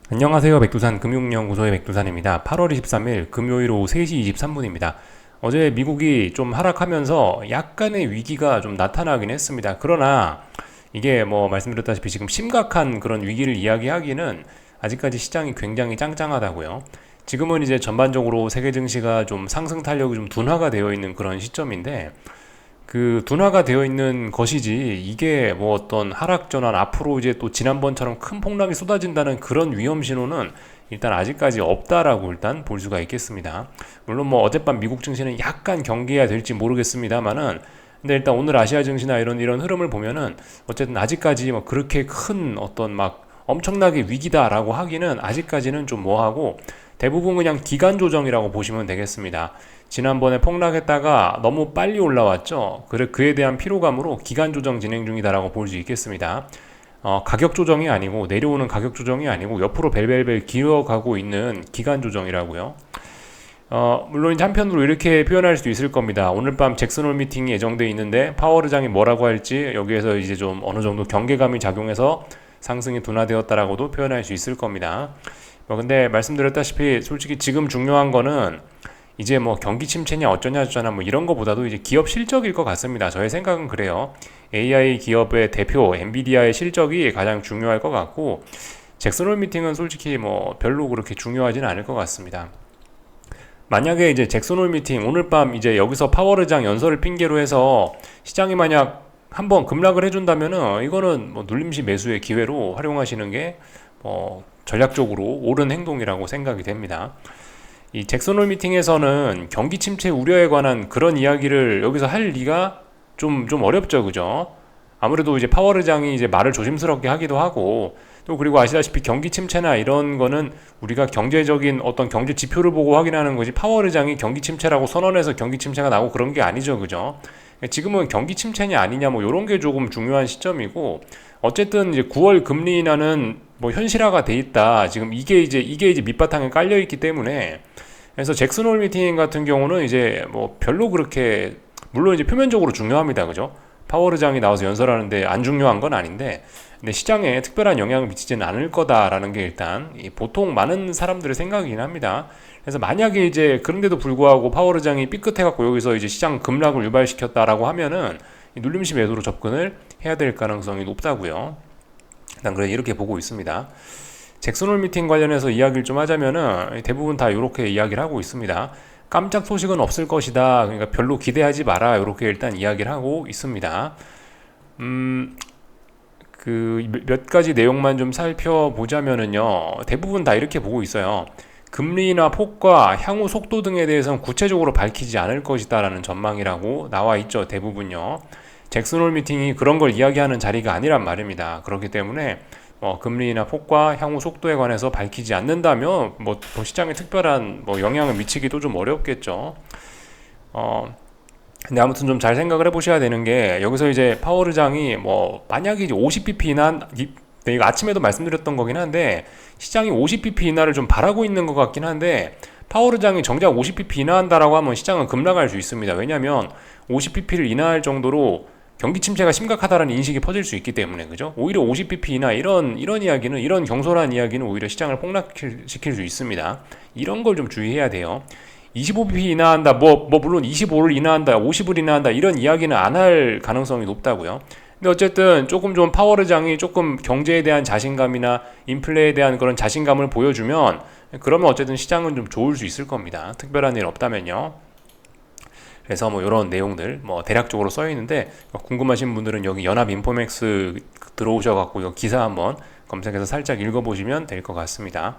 안녕하세요. 백두산 금융연구소의 백두산입니다. 8월 23일 금요일 오후 3시 23분입니다. 어제 미국이 좀 하락하면서 약간의 위기가 좀 나타나긴 했습니다. 그러나 이게 뭐 말씀드렸다시피 지금 심각한 그런 위기를 이야기하기는 아직까지 시장이 굉장히 짱짱하다고요. 지금은 이제 전반적으로 세계 증시가 좀 상승 탄력이 좀 둔화가 되어 있는 그런 시점인데 그 둔화가 되어 있는 것이지 이게 뭐 어떤 하락 전환 앞으로 이제 또 지난번처럼 큰 폭락이 쏟아진다는 그런 위험 신호는 일단 아직까지 없다라고 일단 볼 수가 있겠습니다. 물론 뭐 어젯밤 미국 증시는 약간 경계해야 될지 모르겠습니다만은 근데 일단 오늘 아시아 증시나 이런 흐름을 보면은 어쨌든 아직까지 뭐 그렇게 큰 어떤 막 엄청나게 위기다라고 하기는 아직까지는 좀 뭐하고 대부분 그냥 기간 조정이라고 보시면 되겠습니다. 지난번에 폭락했다가 너무 빨리 올라왔죠. 그에 대한 피로감으로 기간 조정 진행 중이다라고 볼 수 있겠습니다. 가격 조정이 아니고 내려오는 가격 조정이 아니고 옆으로 벨벨벨 기어가고 있는 기간 조정이라고요. 물론 이제 한편으로 이렇게 표현할 수도 있을 겁니다. 오늘 밤 잭슨홀 미팅이 예정돼 있는데 파월 의장이 뭐라고 할지 여기에서 이제 좀 어느 정도 경계감이 작용해서 상승이 둔화되었다라고도 표현할 수 있을 겁니다. 근데 말씀드렸다시피 솔직히 지금 중요한 거는 이제 뭐 경기 침체냐 어쩌냐 저쩌냐 뭐 이런 거보다도 이제 기업 실적일 것 같습니다. 저의 생각은 그래요. AI 기업의 대표 엔비디아의 실적이 가장 중요할 것 같고 잭슨홀 미팅은 솔직히 뭐 별로 그렇게 중요하지는 않을 것 같습니다. 만약에 이제 잭슨홀 미팅 오늘 밤 이제 여기서 파월 의장 연설을 핑계로 해서 시장이 만약 한번 급락을 해준다면은 이거는 뭐 눌림시 매수의 기회로 활용하시는 게 전략적으로 옳은 행동이라고 생각이 됩니다. 이 잭슨홀 미팅에서는 경기 침체 우려에 관한 그런 이야기를 여기서 할 리가 좀 어렵죠, 그죠? 아무래도 이제 파월 의장이 이제 말을 조심스럽게 하기도 하고 또 그리고 아시다시피 경기 침체나 이런 거는 우리가 경제적인 어떤 경제 지표를 보고 확인하는 거지 파월 의장이 경기 침체라고 선언해서 경기 침체가 나고 그런 게 아니죠, 그죠? 지금은 경기 침체냐 아니냐 뭐 이런 게 조금 중요한 시점이고 어쨌든 이제 9월 금리 인하는 뭐 현실화가 돼 있다. 지금 이게 이제 밑바탕에 깔려 있기 때문에 그래서 잭슨홀 미팅 같은 경우는 이제 뭐 별로 그렇게 물론 이제 표면적으로 중요합니다. 그죠? 파월 의장이 나와서 연설하는데 안 중요한 건 아닌데 근데 시장에 특별한 영향을 미치지는 않을 거다라는 게 일단 보통 많은 사람들의 생각이긴 합니다. 그래서 만약에 이제 그런데도 불구하고 파월 의장이 삐끗해갖고 여기서 이제 시장 급락을 유발시켰다라고 하면은 눌림시 매도로 접근을 해야 될 가능성이 높다고요. 일단 그래 이렇게 보고 있습니다. 잭슨홀 미팅 관련해서 이야기를 좀 하자면은 대부분 다 이렇게 이야기를 하고 있습니다. 깜짝 소식은 없을 것이다. 그러니까 별로 기대하지 마라. 이렇게 일단 이야기를 하고 있습니다. 그 몇 가지 내용만 좀 살펴보자면은요. 대부분 다 이렇게 보고 있어요. 금리나 폭과 향후 속도 등에 대해서는 구체적으로 밝히지 않을 것이다라는 전망이라고 나와 있죠. 대부분요. 잭슨홀 미팅이 그런 걸 이야기하는 자리가 아니란 말입니다. 그렇기 때문에 금리나 폭과 향후 속도에 관해서 밝히지 않는다면 뭐 시장에 특별한 뭐 영향을 미치기도 좀 어렵겠죠. 근데 아무튼 좀 잘 생각을 해보셔야 되는 게 여기서 이제 파월 의장이 뭐 만약에 이제 50bp 인하 네, 이거 아침에도 말씀드렸던 거긴 한데 시장이 50bp 인하를 좀 바라고 있는 것 같긴 한데 파월 의장이 정작 50bp 인하한다라고 하면 시장은 급락할 수 있습니다. 왜냐하면 50bp를 인하할 정도로 경기 침체가 심각하다는 인식이 퍼질 수 있기 때문에 그죠? 오히려 50bp 인하 이런 이야기는 이런 경솔한 이야기는 오히려 시장을 폭락시킬 수 있습니다. 이런 걸 좀 주의해야 돼요. 25bp 인하한다, 물론 25를 인하한다, 50을 인하한다, 이런 이야기는 안 할 가능성이 높다고요. 근데 어쨌든 조금 좀 파월 의장이 조금 경제에 대한 자신감이나 인플레에 대한 그런 자신감을 보여주면 그러면 어쨌든 시장은 좀 좋을 수 있을 겁니다. 특별한 일 없다면요. 그래서 뭐 이런 내용들 뭐 대략적으로 써 있는데 궁금하신 분들은 여기 연합 인포맥스 들어오셔갖고 기사 한번 검색해서 살짝 읽어보시면 될 것 같습니다.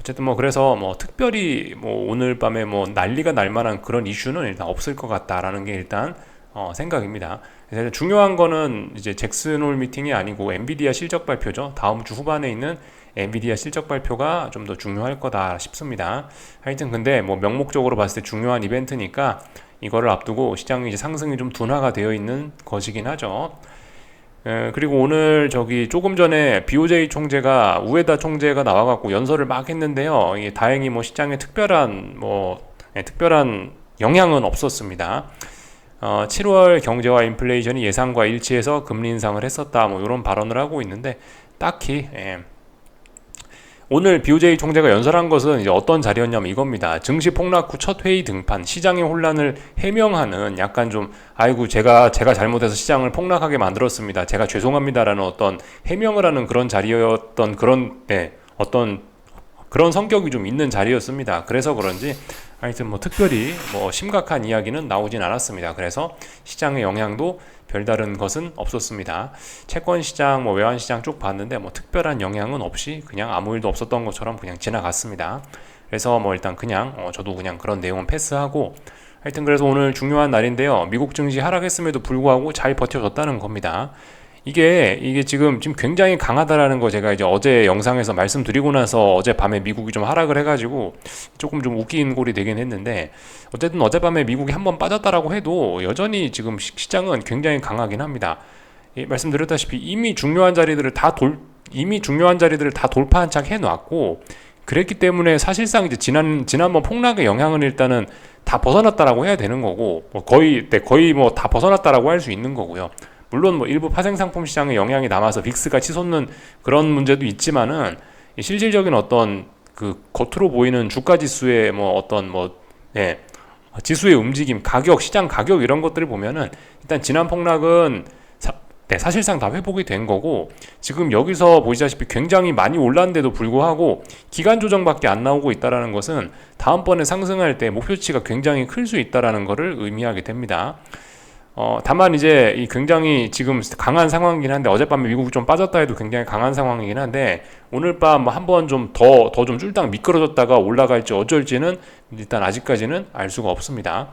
어쨌든 뭐 그래서 뭐 특별히 뭐 오늘 밤에 뭐 난리가 날 만한 그런 이슈는 일단 없을 것 같다라는 게 일단 생각입니다. 그래서 중요한 거는 이제 잭슨홀 미팅이 아니고 엔비디아 실적 발표죠. 다음 주 후반에 있는 엔비디아 실적 발표가 좀 더 중요할 거다 싶습니다. 하여튼 근데 뭐 명목적으로 봤을 때 중요한 이벤트니까 이거를 앞두고 시장이 이제 상승이 좀 둔화가 되어 있는 것이긴 하죠. 그리고 오늘 저기 조금 전에 BOJ 총재가 우에다 총재가 나와갖고 연설을 막 했는데요. 이게 다행히 뭐 시장에 특별한 영향은 없었습니다. 7월 경제와 인플레이션이 예상과 일치해서 금리 인상을 했었다. 뭐 이런 발언을 하고 있는데 딱히 오늘 BOJ 총재가 연설한 것은 이제 어떤 자리였냐면 이겁니다. 증시 폭락 후 첫 회의 등판, 시장의 혼란을 해명하는 약간 좀 아이고 제가 잘못해서 시장을 폭락하게 만들었습니다. 제가 죄송합니다라는 어떤 해명을 하는 그런 자리였던 그런 어떤 그런 성격이 좀 있는 자리였습니다. 그래서 그런지 하여튼 뭐 특별히 뭐 심각한 이야기는 나오진 않았습니다. 그래서 시장의 영향도 별다른 것은 없었습니다. 채권 시장, 뭐 외환 시장 쭉 봤는데 뭐 특별한 영향은 없이 그냥 아무 일도 없었던 것처럼 그냥 지나갔습니다. 그래서 뭐 일단 그냥 저도 그냥 그런 내용은 패스하고 하여튼 그래서 오늘 중요한 날인데요. 미국 증시 하락했음에도 불구하고 잘 버텨줬다는 겁니다. 이게 지금 굉장히 강하다라는 거 제가 이제 어제 영상에서 말씀드리고 나서 어젯밤에 미국이 좀 하락을 해가지고 조금 좀 웃긴 꼴이 되긴 했는데 어쨌든 어젯밤에 미국이 한번 빠졌다라고 해도 여전히 지금 시장은 굉장히 강하긴 합니다. 말씀드렸다시피 이미 중요한 자리들을 다 돌파한 척 해놨고 그랬기 때문에 사실상 이제 지난번 폭락의 영향은 일단은 다 벗어났다라고 해야 되는 거고 뭐 거의 뭐 다 벗어났다라고 할 수 있는 거고요. 물론 뭐 일부 파생상품 시장의 영향이 남아서 빅스가 치솟는 그런 문제도 있지만은 실질적인 어떤 그 겉으로 보이는 주가 지수의 뭐 어떤 지수의 움직임, 가격, 시장 가격 이런 것들을 보면은 일단 지난 폭락은 사실상 다 회복이 된 거고 지금 여기서 보시다시피 굉장히 많이 올랐는데도 불구하고 기간 조정밖에 안 나오고 있다라는 것은 다음번에 상승할 때 목표치가 굉장히 클 수 있다라는 것을 의미하게 됩니다. 다만 이제 이 굉장히 지금 강한 상황이긴 한데 어젯밤에 미국이 좀 빠졌다 해도 굉장히 강한 상황이긴 한데 오늘 밤 한번 좀 더 좀 쫄딱 미끄러졌다가 올라갈지 어쩔지는 일단 아직까지는 알 수가 없습니다.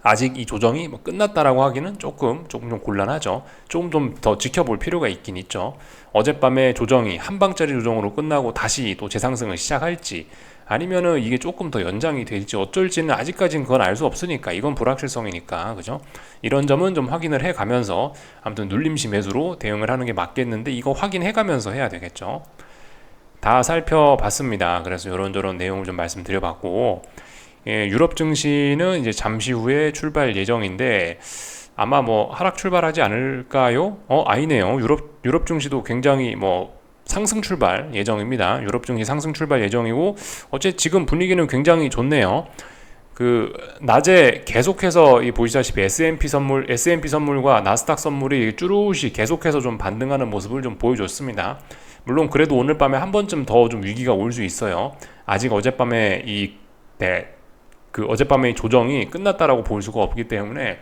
아직 이 조정이 뭐 끝났다라고 하기는 조금 좀 곤란하죠. 조금 좀 더 지켜볼 필요가 있긴 있죠. 어젯밤에 조정이 한 방짜리 조정으로 끝나고 다시 또 재상승을 시작할지 아니면은 이게 조금 더 연장이 될지 어쩔지는 아직까지는 그건 알 수 없으니까 이건 불확실성이니까 그죠? 이런 점은 좀 확인을 해가면서 아무튼 눌림시 매수로 대응을 하는 게 맞겠는데 이거 확인해가면서 해야 되겠죠. 다 살펴봤습니다. 그래서 이런저런 내용을 좀 말씀드려봤고 유럽 증시는 이제 잠시 후에 출발 예정인데 아마 뭐 하락 출발하지 않을까요? 아니네요. 유럽 증시도 굉장히 뭐 상승 출발 예정입니다. 유럽 증시 상승 출발 예정이고 어째 지금 분위기는 굉장히 좋네요. 그 낮에 계속해서 보시다시피 S&P 선물과 나스닥 선물이 쭈루시 계속해서 좀 반등하는 모습을 좀 보여줬습니다. 물론 그래도 오늘 밤에 한 번쯤 더 좀 위기가 올 수 있어요. 아직 어젯밤에 그 어젯밤의 조정이 끝났다라고 볼 수가 없기 때문에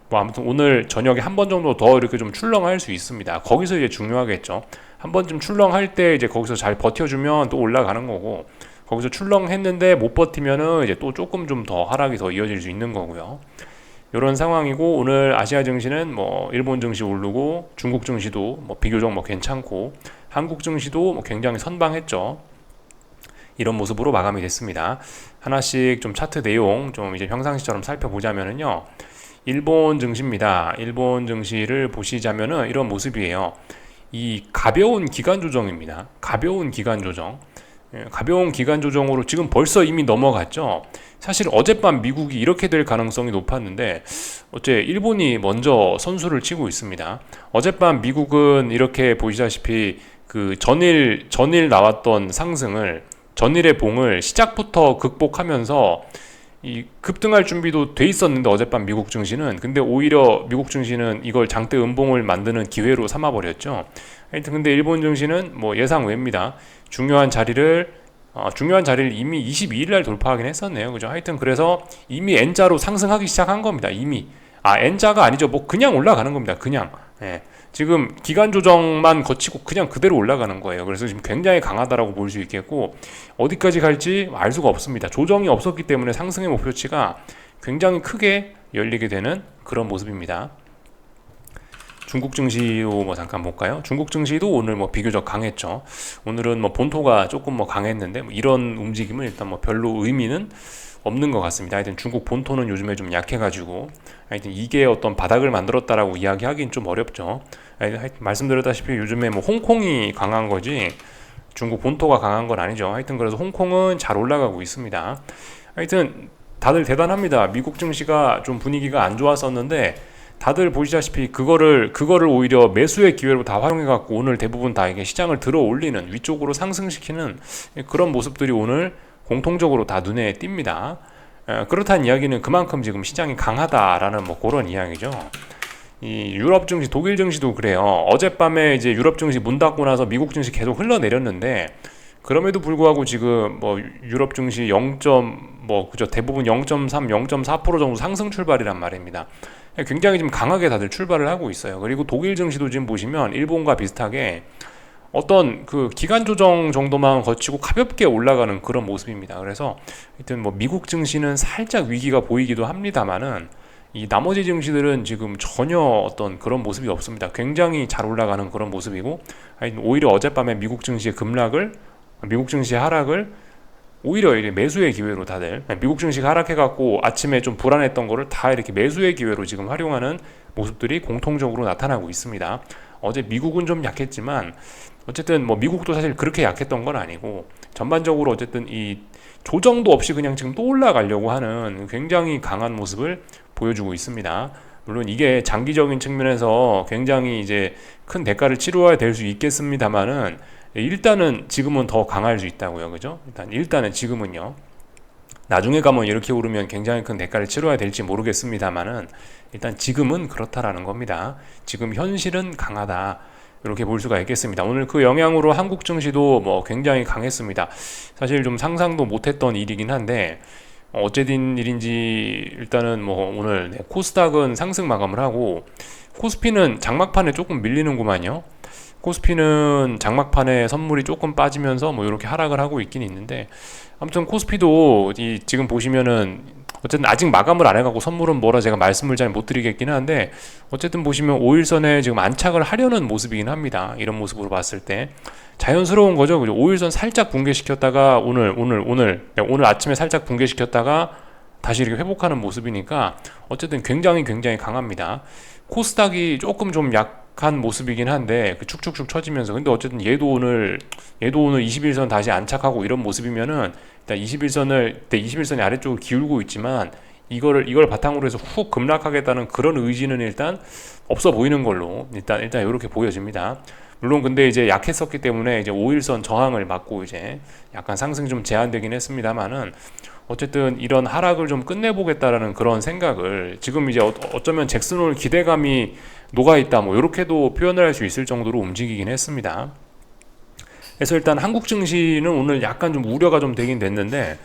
뭐 아무튼 오늘 저녁에 한 번 정도 더 이렇게 좀 출렁할 수 있습니다. 거기서 이제 중요하겠죠. 한 번쯤 출렁할 때 이제 거기서 잘 버텨주면 또 올라가는 거고 거기서 출렁했는데 못 버티면은 이제 또 조금 좀 더 하락이 더 이어질 수 있는 거고요. 이런 상황이고 오늘 아시아 증시는 뭐 일본 증시 오르고 중국 증시도 뭐 비교적 뭐 괜찮고 한국 증시도 뭐 굉장히 선방했죠. 이런 모습으로 마감이 됐습니다. 하나씩 좀 차트 내용 좀 이제 평상시처럼 살펴보자면은요. 일본 증시입니다. 일본 증시를 보시자면은 이런 모습이에요. 이 가벼운 기간 조정입니다. 가벼운 기간 조정. 가벼운 기간 조정으로 지금 벌써 이미 넘어갔죠. 사실 어젯밤 미국이 이렇게 될 가능성이 높았는데 어째 일본이 먼저 선수를 치고 있습니다. 어젯밤 미국은 이렇게 보시다시피 그 전일 나왔던 상승을 전일의 봉을 시작부터 극복하면서 이 급등할 준비도 돼 있었는데 어젯밤 미국 증시는 근데 오히려 미국 증시는 이걸 장대 음봉을 만드는 기회로 삼아버렸죠. 하여튼 근데 일본 증시는 뭐 예상 외입니다. 중요한 자리를 이미 22일 날 돌파하긴 했었네요. 그죠? 하여튼 그래서 이미 N자로 상승하기 시작한 겁니다. 이미 N자가 아니죠. 뭐 그냥 올라가는 겁니다. 그냥 지금 기간 조정만 거치고 그냥 그대로 올라가는 거예요. 그래서 지금 굉장히 강하다라고 볼 수 있겠고 어디까지 갈지 알 수가 없습니다. 조정이 없었기 때문에 상승의 목표치가 굉장히 크게 열리게 되는 그런 모습입니다. 중국 증시도 뭐 잠깐 볼까요? 중국 증시도 오늘 뭐 비교적 강했죠. 오늘은 뭐 본토가 조금 뭐 강했는데 뭐 이런 움직임은 일단 뭐 별로 의미는 없는 것 같습니다. 하여튼 중국 본토는 요즘에 좀 약해가지고 하여튼 이게 어떤 바닥을 만들었다라고 이야기하기는 좀 어렵죠. 하여튼 말씀드렸다시피 요즘에 뭐 홍콩이 강한 거지 중국 본토가 강한 건 아니죠. 하여튼 그래서 홍콩은 잘 올라가고 있습니다. 하여튼 다들 대단합니다. 미국 증시가 좀 분위기가 안 좋았었는데 다들 보시다시피 그거를 오히려 매수의 기회로 다 활용해 갖고 오늘 대부분 다 이게 시장을 들어 올리는, 위쪽으로 상승시키는 그런 모습들이 오늘 공통적으로 다 눈에 띕니다. 그렇다는 이야기는 그만큼 지금 시장이 강하다라는 뭐 그런 이야기죠. 이 유럽 증시, 독일 증시도 그래요. 어젯밤에 이제 유럽 증시 문 닫고 나서 미국 증시 계속 흘러내렸는데, 그럼에도 불구하고 지금 뭐 유럽 증시 0. 뭐 그죠, 대부분 0.3, 0.4% 정도 상승 출발이란 말입니다. 굉장히 좀 강하게 다들 출발을 하고 있어요. 그리고 독일 증시도 지금 보시면 일본과 비슷하게 어떤 그 기간 조정 정도만 거치고 가볍게 올라가는 그런 모습입니다. 그래서 하여튼 뭐 미국 증시는 살짝 위기가 보이기도 합니다만은, 이 나머지 증시들은 지금 전혀 어떤 그런 모습이 없습니다. 굉장히 잘 올라가는 그런 모습이고, 오히려 어젯밤에 미국 증시의 하락을 오히려 이렇게 매수의 기회로 다들, 미국 증시가 하락해갖고 아침에 좀 불안했던 거를 다 이렇게 매수의 기회로 지금 활용하는 모습들이 공통적으로 나타나고 있습니다. 어제 미국은 좀 약했지만 어쨌든 뭐 미국도 사실 그렇게 약했던 건 아니고, 전반적으로 어쨌든 이 조정도 없이 그냥 지금 또 올라가려고 하는 굉장히 강한 모습을 보여주고 있습니다. 물론 이게 장기적인 측면에서 굉장히 이제 큰 대가를 치러야 될 수 있겠습니다만은, 일단은 지금은 더 강할 수 있다고요. 그죠? 일단은 지금은요. 나중에 가면 이렇게 오르면 굉장히 큰 대가를 치러야 될지 모르겠습니다만은, 일단 지금은 그렇다라는 겁니다. 지금 현실은 강하다, 이렇게 볼 수가 있겠습니다. 오늘 그 영향으로 한국 증시도 뭐 굉장히 강했습니다. 사실 좀 상상도 못했던 일이긴 한데, 어째된 일인지 일단은 뭐 오늘 코스닥은 상승 마감을 하고, 코스피는 장막판에 조금 밀리는구만요. 코스피는 장막판에 선물이 조금 빠지면서 뭐 이렇게 하락을 하고 있긴 있는데, 아무튼 코스피도 지금 보시면은 어쨌든 아직 마감을 안 해가고 선물은 뭐라 제가 말씀을 잘 못 드리겠긴 한데, 어쨌든 보시면 5일선에 지금 안착을 하려는 모습이긴 합니다. 이런 모습으로 봤을 때 자연스러운 거죠. 그죠? 5일선 살짝 붕괴시켰다가 오늘 아침에 살짝 붕괴시켰다가 다시 이렇게 회복하는 모습이니까 어쨌든 굉장히 강합니다. 코스닥이 조금 좀 약한 모습이긴 한데 그 축축축 처지면서, 근데 어쨌든 얘도 오늘 21선 다시 안착하고 이런 모습이면은, 일단 21선이 아래쪽으로 기울고 있지만 이걸 바탕으로 해서 훅 급락하겠다는 그런 의지는 일단 없어 보이는 걸로 일단 이렇게 보여집니다. 물론 근데 이제 약했었기 때문에 이제 5일선 저항을 맞고 이제 약간 상승 좀 제한되긴 했습니다만은, 어쨌든 이런 하락을 좀 끝내보겠다라는 그런 생각을, 지금 이제 어쩌면 잭슨홀 기대감이 녹아있다, 뭐 이렇게도 표현을 할 수 있을 정도로 움직이긴 했습니다. 그래서 일단 한국 증시는 오늘 약간 좀 우려가 좀 되긴 됐는데,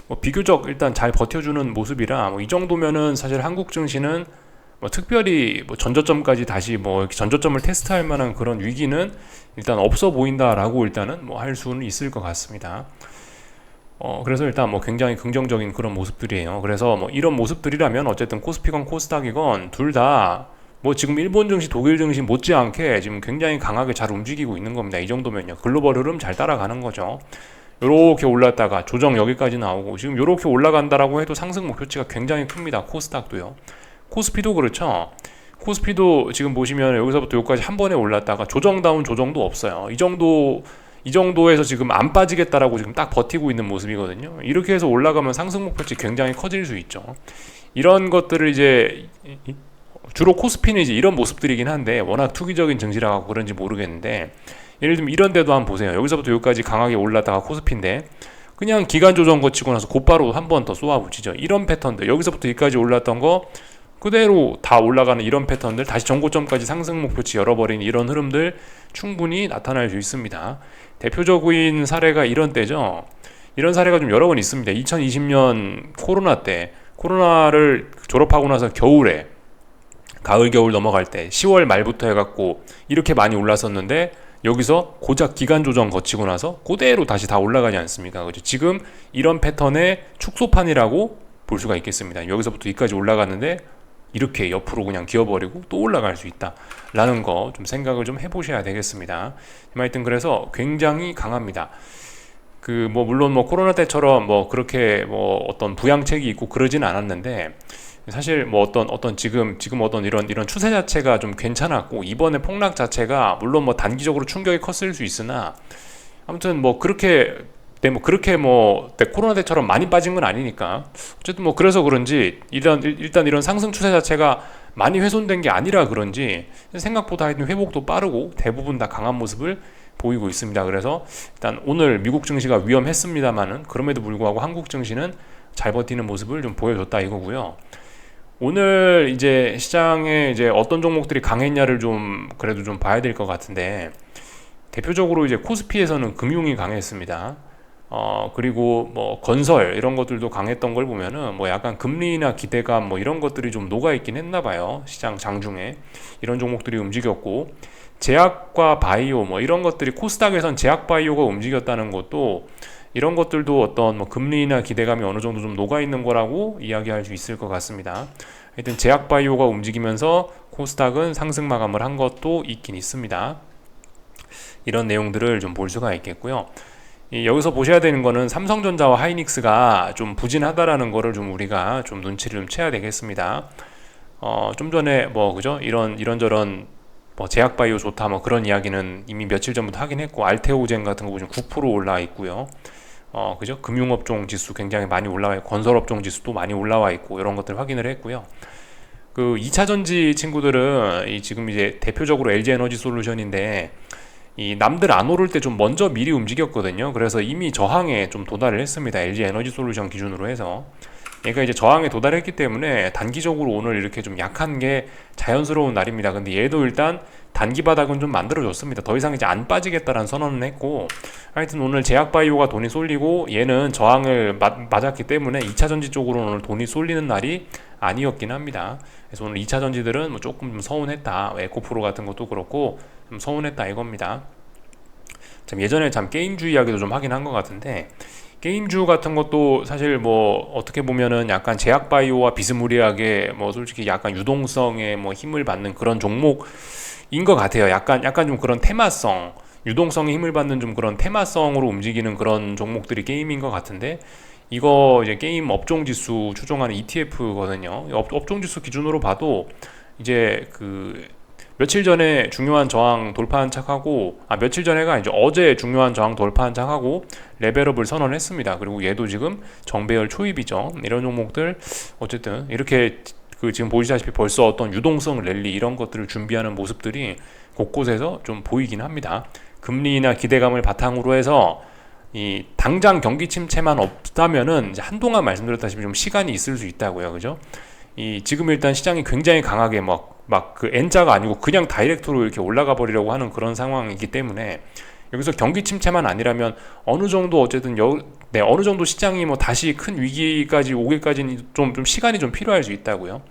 뭐 비교적 일단 잘 버텨주는 모습이라, 뭐 이 정도면은 사실 한국 증시는 뭐 특별히 뭐 전저점까지 다시 뭐 전저점을 테스트할 만한 그런 위기는 일단 없어 보인다라고 일단은 뭐 할 수는 있을 것 같습니다. 그래서 일단 뭐 굉장히 긍정적인 그런 모습들이에요. 그래서 뭐 이런 모습들이라면 어쨌든 코스피건 코스닥이건 둘 다 뭐 지금 일본 증시, 독일 증시 못지않게 지금 굉장히 강하게 잘 움직이고 있는 겁니다. 이 정도면요. 글로벌 흐름 잘 따라가는 거죠. 요렇게 올랐다가 조정 여기까지 나오고, 지금 요렇게 올라간다라고 해도 상승 목표치가 굉장히 큽니다. 코스닥도요. 코스피도 그렇죠. 코스피도 지금 보시면 여기서부터 여기까지 한 번에 올랐다가 조정다운 조정도 없어요. 이 정도에서 지금 안 빠지겠다라고 지금 딱 버티고 있는 모습이거든요. 이렇게 해서 올라가면 상승 목표치 굉장히 커질 수 있죠. 이런 것들을 이제 주로 코스피는 이제 이런 모습들이긴 한데, 워낙 투기적인 증시라고 그런지 모르겠는데, 예를 들면 이런 데도 한번 보세요. 여기서부터 여기까지 강하게 올랐다가 코스피인데 그냥 기간 조정 거치고 나서 곧바로 한 번 더 쏘아붙이죠. 이런 패턴들, 여기서부터 여기까지 올랐던 거 그대로 다 올라가는 이런 패턴들, 다시 전고점까지 상승 목표치 열어버리는 이런 흐름들 충분히 나타날 수 있습니다. 대표적인 사례가 이런 때죠. 이런 사례가 좀 여러 번 있습니다. 2020년 코로나 때, 코로나를 졸업하고 나서 겨울에, 가을 겨울 넘어갈 때 10월 말부터 해갖고 이렇게 많이 올랐었는데, 여기서 고작 기간 조정 거치고 나서 그대로 다시 다 올라가지 않습니까? 그죠? 지금 이런 패턴의 축소판이라고 볼 수가 있겠습니다. 여기서부터 여기까지 올라갔는데 이렇게 옆으로 그냥 기어버리고 또 올라갈 수 있다라는 거 좀 생각을 좀 해보셔야 되겠습니다. 하여튼 그래서 굉장히 강합니다. 뭐 물론 뭐 코로나 때처럼 뭐 그렇게 뭐 어떤 부양책이 있고 그러진 않았는데, 사실 뭐 어떤 지금 어떤 이런 추세 자체가 좀 괜찮았고, 이번에 폭락 자체가 물론 뭐 단기적으로 충격이 컸을 수 있으나, 아무튼 뭐 그렇게 뭐 그렇게 뭐 코로나 때처럼 많이 빠진 건 아니니까 어쨌든 뭐 그래서 그런지 일단 이런 상승 추세 자체가 많이 훼손된 게 아니라 그런지 생각보다 하여튼 회복도 빠르고 대부분 다 강한 모습을 보이고 있습니다. 그래서 일단 오늘 미국 증시가 위험했습니다만은 그럼에도 불구하고 한국 증시는 잘 버티는 모습을 좀 보여줬다 이거고요. 오늘 이제 시장에 이제 어떤 종목들이 강했냐를 좀 그래도 좀 봐야 될 것 같은데 대표적으로 이제 코스피에서는 금융이 강했습니다. 그리고 뭐 건설 이런 것들도 강했던 걸 보면은 뭐 약간 금리나 기대감 뭐 이런 것들이 좀 녹아 있긴 했나 봐요. 시장 장중에 이런 종목들이 움직였고 제약과 바이오 뭐 이런 것들이 코스닥에선 제약 바이오가 움직였다는 것도 이런 것들도 어떤 뭐 금리나 기대감이 어느 정도 좀 녹아 있는 거라고 이야기할 수 있을 것 같습니다. 하여튼 제약 바이오가 움직이면서 코스닥은 상승 마감을 한 것도 있긴 있습니다. 이런 내용들을 좀 볼 수가 있겠고요. 여기서 보셔야 되는 거는 삼성전자와 하이닉스가 좀 부진하다라는 거를 좀 우리가 좀 눈치를 좀 채야 되겠습니다. 좀 전에 뭐 그죠? 이런저런 뭐 제약바이오 좋다 뭐 그런 이야기는 이미 며칠 전부터 하긴 했고 알테오젠 같은 거 보시면 9% 올라와 있고요. 그죠? 금융업종 지수 굉장히 많이 올라와 있고 건설업종 지수도 많이 올라와 있고 이런 것들 확인을 했고요. 그 2차 전지 친구들은 지금 이제 대표적으로 LG 에너지 솔루션인데 이 남들 안 오를 때 좀 먼저 미리 움직였거든요. 그래서 이미 저항에 좀 도달을 했습니다. LG 에너지 솔루션 기준으로 해서. 얘가 이제 저항에 도달했기 때문에 단기적으로 오늘 이렇게 좀 약한 게 자연스러운 날입니다. 근데 얘도 일단 단기 바닥은 좀 만들어줬습니다. 더 이상 이제 안 빠지겠다라는 선언을 했고 하여튼 오늘 제약바이오가 돈이 쏠리고 얘는 저항을 맞았기 때문에 2차 전지 쪽으로 오늘 돈이 쏠리는 날이 아니었긴 합니다. 그래서 오늘 2차 전지들은 뭐 조금 좀 서운했다. 에코프로 같은 것도 그렇고 좀 서운했다 이겁니다. 참 예전에 참 게임주 이야기도 좀 하긴 한 것 같은데 게임주 같은 것도 사실 뭐 어떻게 보면은 약간 제약바이오와 비스무리하게 뭐 솔직히 약간 유동성에 뭐 힘을 받는 그런 종목인 것 같아요. 약간 좀 그런 테마성, 유동성에 힘을 받는 좀 그런 테마성으로 움직이는 그런 종목들이 게임인 것 같은데 이거 이제 게임 업종 지수 추종하는 ETF거든요. 업종 지수 기준으로 봐도 이제 그 며칠 전에 중요한 저항 돌파한 척하고 며칠 전에가 이제 어제 중요한 저항 돌파한 척하고 레벨업을 선언했습니다. 그리고 얘도 지금 정배열 초입이죠. 이런 종목들 어쨌든 이렇게 그 지금 보시다시피 벌써 어떤 유동성 랠리 이런 것들을 준비하는 모습들이 곳곳에서 좀 보이긴 합니다. 금리나 기대감을 바탕으로 해서 이 당장 경기 침체만 없다면은 이제 한동안 말씀드렸다시피 좀 시간이 있을 수 있다고요. 그죠? 지금 일단 시장이 굉장히 강하게 막 그 N자가 아니고 그냥 다이렉트로 이렇게 올라가 버리려고 하는 그런 상황이기 때문에 여기서 경기 침체만 아니라면 어느 정도 어쨌든 어느 정도 시장이 뭐 다시 큰 위기까지 오기까지는 좀 시간이 좀 필요할 수 있다고요.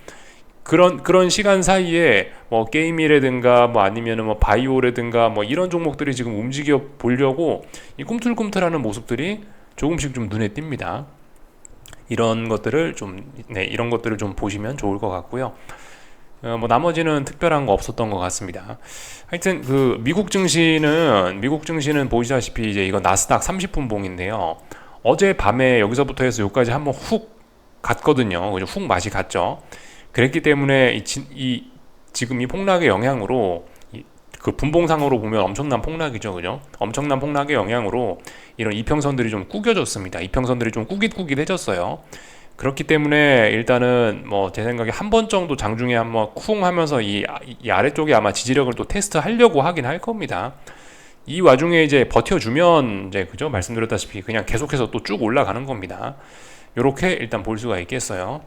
그런 시간 사이에 뭐 게임이라든가 뭐 아니면은 뭐 바이오라든가 뭐 이런 종목들이 지금 움직여 보려고 이 꿈틀꿈틀하는 모습들이 조금씩 좀 눈에 띕니다. 이런 것들을 좀 보시면 좋을 것 같고요. 뭐 나머지는 특별한 거 없었던 것 같습니다. 하여튼 그 미국 증시는 보시다시피 이제 이거 나스닥 30분 봉인데요. 어제 밤에 여기서부터 해서 여기까지 한번 훅 갔거든요. 그죠? 훅 맛이 갔죠. 그랬기 때문에 지금 이 폭락의 영향으로 그 분봉상으로 보면 엄청난 폭락이죠, 그죠? 엄청난 폭락의 영향으로 이런 이평선들이 좀 구겨졌습니다. 이평선들이 좀 꾸깃꾸깃해졌어요. 그렇기 때문에 일단은 뭐 제 생각에 한 번 정도 장중에 한번 쿵 하면서 이 아래쪽에 아마 지지력을 또 테스트 하려고 하긴 할 겁니다. 이 와중에 이제 버텨주면 이제 그죠? 말씀드렸다시피 그냥 계속해서 또 쭉 올라가는 겁니다. 요렇게 일단 볼 수가 있겠어요.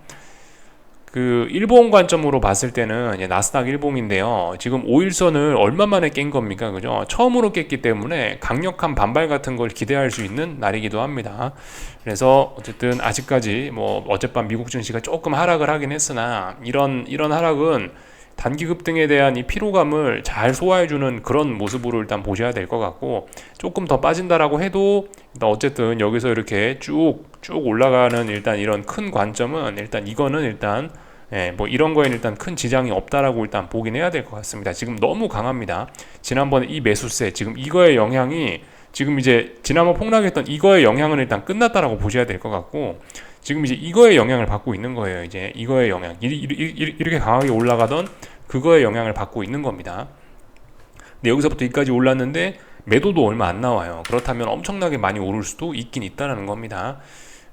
그 일본 관점으로 봤을 때는 이제 나스닥 일봉인데요. 지금 5일선을 얼마 만에 깬 겁니까? 그죠? 처음으로 깼기 때문에 강력한 반발 같은 걸 기대할 수 있는 날이기도 합니다. 그래서 어쨌든 아직까지 뭐 어젯밤 미국 증시가 조금 하락을 하긴 했으나 이런 하락은 단기 급등에 대한 이 피로감을 잘 소화해주는 그런 모습으로 일단 보셔야 될 것 같고 조금 더 빠진다라고 해도 어쨌든 여기서 이렇게 쭉 올라가는 일단 이런 큰 관점은 일단 이거는 일단 뭐 이런 거에는 일단 큰 지장이 없다라고 일단 보긴 해야 될 것 같습니다. 지금 너무 강합니다. 지난번에 이 매수세 지금 이거의 영향이 지금 이제 지난번 폭락했던 이거의 영향은 일단 끝났다라고 보셔야 될 것 같고 지금 이제 이거의 영향을 받고 있는 거예요. 이제 이거의 영향 이렇게 강하게 올라가던 그거의 영향을 받고 있는 겁니다. 근데 여기서부터 여기까지 올랐는데 매도도 얼마 안 나와요. 그렇다면 엄청나게 많이 오를 수도 있긴 있다는 겁니다.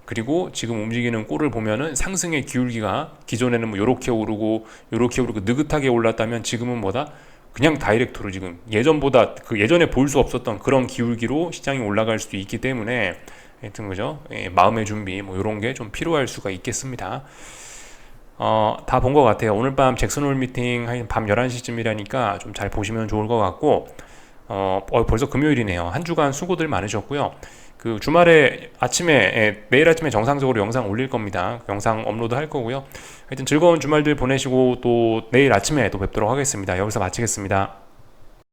그리고 지금 움직이는 꼴을 보면은 상승의 기울기가 기존에는 뭐 요렇게 오르고 느긋하게 올랐다면 지금은 뭐다? 그냥 다이렉트로 지금 예전보다 그 예전에 볼 수 없었던 그런 기울기로 시장이 올라갈 수도 있기 때문에 하여튼 그죠? 예, 마음의 준비 뭐 이런 게 좀 필요할 수가 있겠습니다. 다 본 것 같아요. 오늘 밤 잭슨홀 미팅 밤 11시쯤이라니까 좀 잘 보시면 좋을 것 같고 벌써 금요일이네요. 한 주간 수고들 많으셨고요. 그 주말에 아침에 내일 아침에 정상적으로 영상 올릴 겁니다. 영상 업로드 할 거고요. 하여튼 즐거운 주말들 보내시고 또 내일 아침에 또 뵙도록 하겠습니다. 여기서 마치겠습니다.